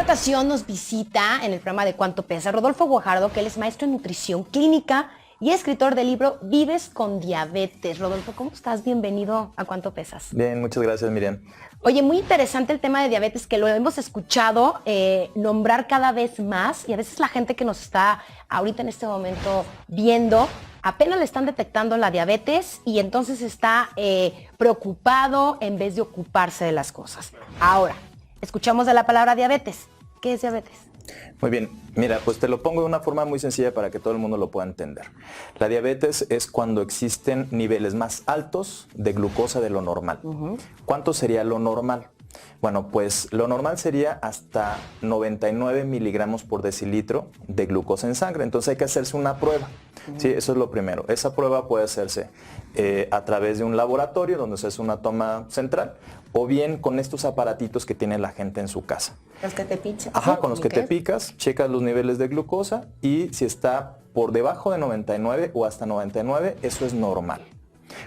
ocasión nos visita en el programa de Cuánto Pesa Rodolfo Guajardo, que él es maestro en nutrición clínica y escritor del libro Vives con Diabetes. Rodolfo, ¿cómo estás? Bienvenido a Cuánto Pesas. Bien, muchas gracias, Miriam. Oye, muy interesante el tema de diabetes, que lo hemos escuchado nombrar cada vez más, y a veces la gente que nos está ahorita en este momento viendo, apenas le están detectando la diabetes y entonces está preocupado en vez de ocuparse de las cosas. Ahora, escuchamos de la palabra diabetes. ¿Qué es diabetes? Muy bien, mira, pues te lo pongo de una forma muy sencilla para que todo el mundo lo pueda entender. La diabetes es cuando existen niveles más altos de glucosa de lo normal. ¿Cuánto sería lo normal? Bueno, pues lo normal sería hasta 99 miligramos por decilitro de glucosa en sangre. Entonces hay que hacerse una prueba. Sí, eso es lo primero. Esa prueba puede hacerse a través de un laboratorio donde se hace una toma central o bien con estos aparatitos que tiene la gente en su casa. Los que te pichas. Ajá, con los que te picas, checas los niveles de glucosa y si está por debajo de 99 o hasta 99, eso es normal.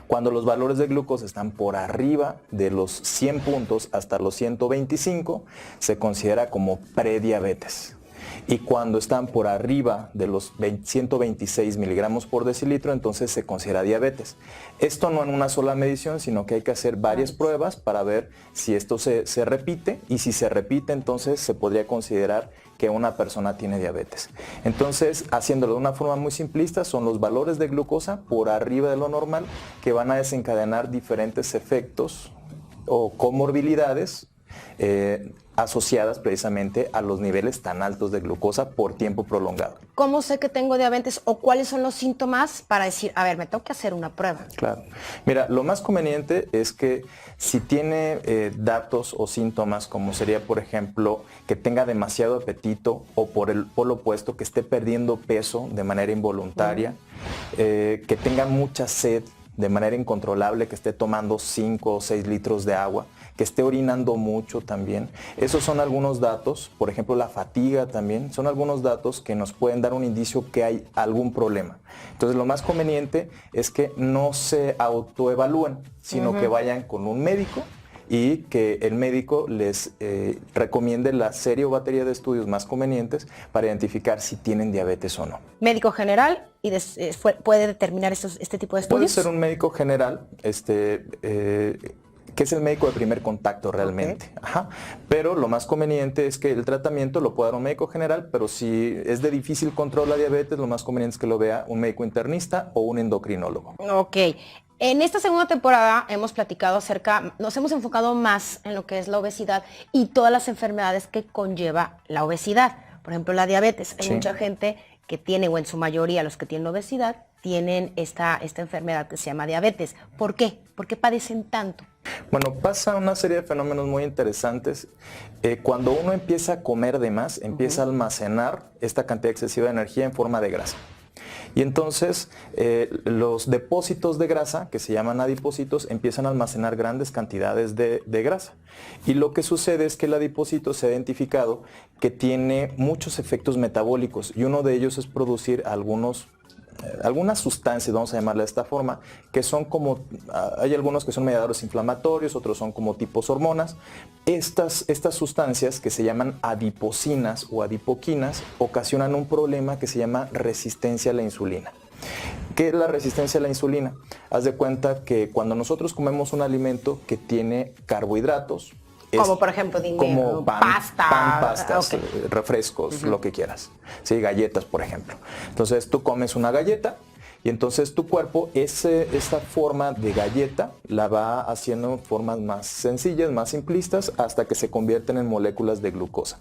Cuando los valores de glucosa están por arriba de los 100 puntos hasta los 125, se considera como prediabetes. Y cuando están por arriba de los 126 miligramos por decilitro, entonces se considera diabetes. Esto no en una sola medición, sino que hay que hacer varias pruebas para ver si esto se repite, y si se repite, entonces se podría considerar que una persona tiene diabetes. Entonces, haciéndolo de una forma muy simplista, son los valores de glucosa por arriba de lo normal que van a desencadenar diferentes efectos o comorbilidades asociadas precisamente a los niveles tan altos de glucosa por tiempo prolongado. ¿Cómo sé que tengo diabetes o cuáles son los síntomas para decir, a ver, me tengo que hacer una prueba? Claro. Mira, lo más conveniente es que si tiene datos o síntomas, como sería, por ejemplo, que tenga demasiado apetito o por el polo opuesto, que esté perdiendo peso de manera involuntaria, que tenga mucha sed de manera incontrolable, que esté tomando 5 o 6 litros de agua, que esté orinando mucho también. Esos son algunos datos, por ejemplo la fatiga también, son algunos datos que nos pueden dar un indicio que hay algún problema. Entonces lo más conveniente es que no se autoevalúen, sino que vayan con un médico y que el médico les recomiende la serie o batería de estudios más convenientes para identificar si tienen diabetes o no. ¿Médico general y puede determinar este tipo de estudios? Puede ser un médico general, que es el médico de primer contacto realmente. Ajá. Pero lo más conveniente es que el tratamiento lo pueda dar un médico general, pero si es de difícil control la diabetes, lo más conveniente es que lo vea un médico internista o un endocrinólogo. Ok. En esta segunda temporada hemos platicado nos hemos enfocado más en lo que es la obesidad y todas las enfermedades que conlleva la obesidad. Por ejemplo, la diabetes. Hay mucha gente que tiene, o en su mayoría los que tienen obesidad, tienen esta enfermedad que se llama diabetes. ¿Por qué? ¿Por qué padecen tanto? Bueno, pasa una serie de fenómenos muy interesantes. Cuando uno empieza a comer de más, empieza a almacenar esta cantidad excesiva de energía en forma de grasa. Y entonces los depósitos de grasa, que se llaman adipocitos, empiezan a almacenar grandes cantidades de grasa. Y lo que sucede es que el adipocito se ha identificado que tiene muchos efectos metabólicos, y uno de ellos es producir algunas sustancias, vamos a llamarle de esta forma, que son como, hay algunos que son mediadores inflamatorios, otros son como tipos hormonas. Estas sustancias, que se llaman adipocinas o adipoquinas, ocasionan un problema que se llama resistencia a la insulina. ¿Qué es la resistencia a la insulina? Haz de cuenta que cuando nosotros comemos un alimento que tiene carbohidratos, como por ejemplo, como pastas, refrescos, Uh-huh. lo que quieras. Sí, galletas, por ejemplo. Entonces tú comes una galleta y entonces tu cuerpo esa forma de galleta la va haciendo en formas más sencillas, más simplistas, hasta que se convierten en moléculas de glucosa.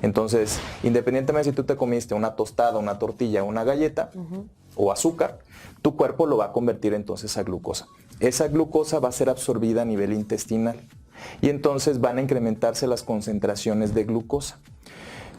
Entonces, independientemente si tú te comiste una tostada, una tortilla, una galleta uh-huh. o azúcar, tu cuerpo lo va a convertir entonces a glucosa. Esa glucosa va a ser absorbida a nivel intestinal. Y entonces van a incrementarse las concentraciones de glucosa.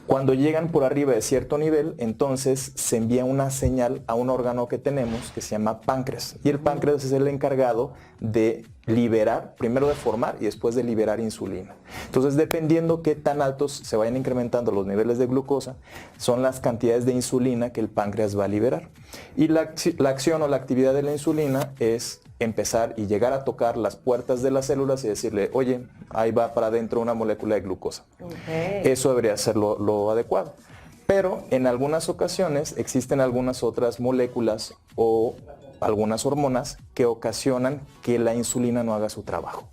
Cuando llegan por arriba de cierto nivel, entonces se envía una señal a un órgano que tenemos que se llama páncreas. Y el páncreas es el encargado de liberar, primero de formar y después de liberar insulina. Entonces, dependiendo qué tan altos se vayan incrementando los niveles de glucosa, son las cantidades de insulina que el páncreas va a liberar. Y la acción o la actividad de la insulina es empezar y llegar a tocar las puertas de las células y decirle, oye, ahí va para adentro una molécula de glucosa. Eso debería ser lo adecuado. Pero en algunas ocasiones existen algunas otras moléculas o algunas hormonas que ocasionan que la insulina no haga su trabajo.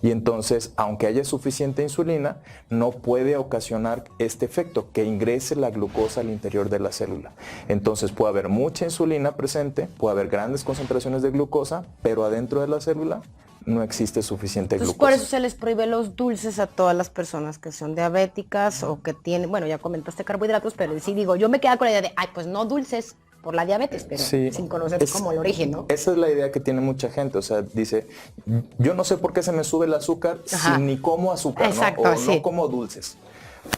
Y entonces, aunque haya suficiente insulina, no puede ocasionar este efecto, que ingrese la glucosa al interior de la célula. Entonces puede haber mucha insulina presente, puede haber grandes concentraciones de glucosa, pero adentro de la célula no existe suficiente Entonces, glucosa. por eso se les prohíbe los dulces a todas las personas que son diabéticas o que tienen, bueno, ya comentaste carbohidratos, pero sí digo, yo me quedo con la idea de, ay, pues no dulces por la diabetes, pero Sí, sin conocer como el origen, ¿no? Esa es la idea que tiene mucha gente, o sea, dice, yo no sé por qué se me sube el azúcar Ajá. si ni como azúcar, Exacto, ¿no? O sí. no como dulces.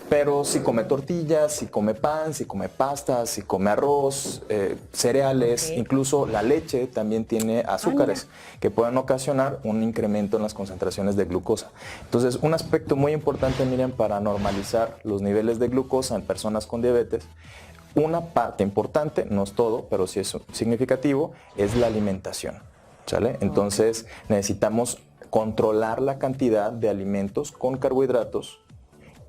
Pero si come tortillas, si come pan, si come pasta, si come arroz, cereales, incluso la leche también tiene azúcares que pueden ocasionar un incremento en las concentraciones de glucosa. Entonces, un aspecto muy importante, Miriam, para normalizar los niveles de glucosa en personas con diabetes, una parte importante, no es todo, pero sí es significativo, es la alimentación, ¿sale? Entonces, necesitamos controlar la cantidad de alimentos con carbohidratos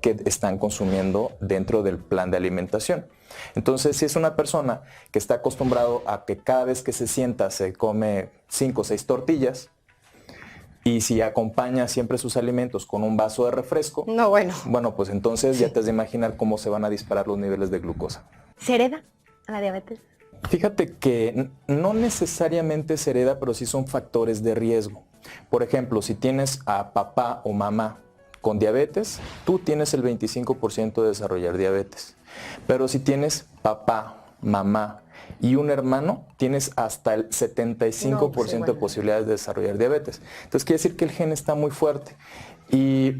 que están consumiendo dentro del plan de alimentación. Entonces, si es una persona que está acostumbrado a que cada vez que se sienta se come 5 o 6 tortillas, y si acompaña siempre sus alimentos con un vaso de refresco, No, bueno. bueno, pues entonces ya te has de imaginar cómo se van a disparar los niveles de glucosa. ¿Se hereda a la diabetes? Fíjate que no necesariamente se hereda, pero sí son factores de riesgo. Por ejemplo, si tienes a papá o mamá con diabetes, tú tienes el 25% de desarrollar diabetes. Pero si tienes papá, mamá y un hermano, tienes hasta el 75% de posibilidades de desarrollar diabetes. Entonces quiere decir que el gen está muy fuerte. Y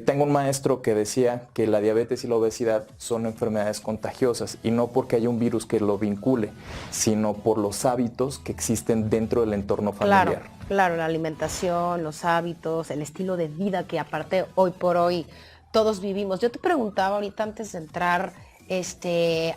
tengo un maestro que decía que la diabetes y la obesidad son enfermedades contagiosas, y no porque haya un virus que lo vincule, sino por los hábitos que existen dentro del entorno familiar. Claro, la alimentación, los hábitos, el estilo de vida que aparte hoy por hoy todos vivimos. Yo te preguntaba ahorita antes de entrar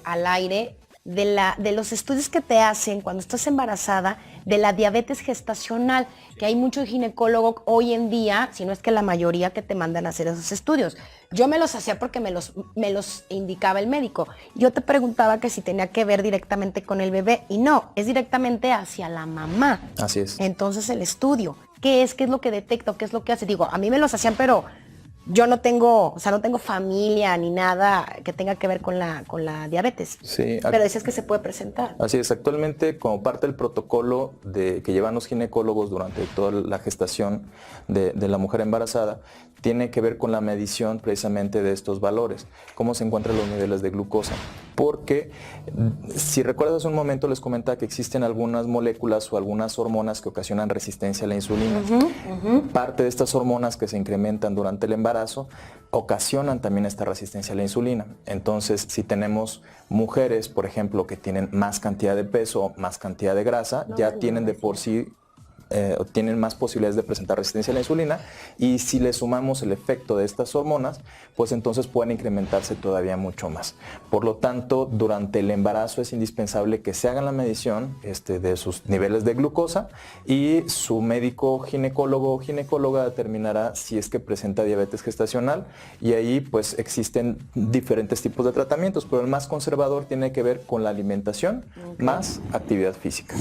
al aire de los estudios que te hacen cuando estás embarazada de la diabetes gestacional, que hay muchos ginecólogos hoy en día, si no es que la mayoría, que te mandan a hacer esos estudios. Yo me los hacía porque me los indicaba el médico. Yo te preguntaba que si tenía que ver directamente con el bebé, y no, es directamente hacia la mamá. Así es. Entonces el estudio, ¿qué es lo que detecta? ¿Qué es lo que hace? Digo, a mí me los hacían, pero yo no tengo familia ni nada que tenga que ver con la diabetes. Sí, pero decías que se puede presentar. Así es, actualmente como parte del protocolo que llevan los ginecólogos durante toda la gestación de la mujer embarazada, tiene que ver con la medición precisamente de estos valores, cómo se encuentran los niveles de glucosa. Porque si recuerdas hace un momento les comentaba que existen algunas moléculas o algunas hormonas que ocasionan resistencia a la insulina. Parte de estas hormonas que se incrementan durante el embarazo ocasionan también esta resistencia a la insulina. Entonces, si tenemos mujeres, por ejemplo, que tienen más cantidad de peso, más cantidad de grasa, ya tienen de por sí tienen más posibilidades de presentar resistencia a la insulina, y si le sumamos el efecto de estas hormonas, pues entonces pueden incrementarse todavía mucho más. Por lo tanto, durante el embarazo es indispensable que se hagan la medición de sus niveles de glucosa, y su médico ginecólogo o ginecóloga determinará si es que presenta diabetes gestacional, y ahí pues existen diferentes tipos de tratamientos, pero el más conservador tiene que ver con la alimentación más actividad física.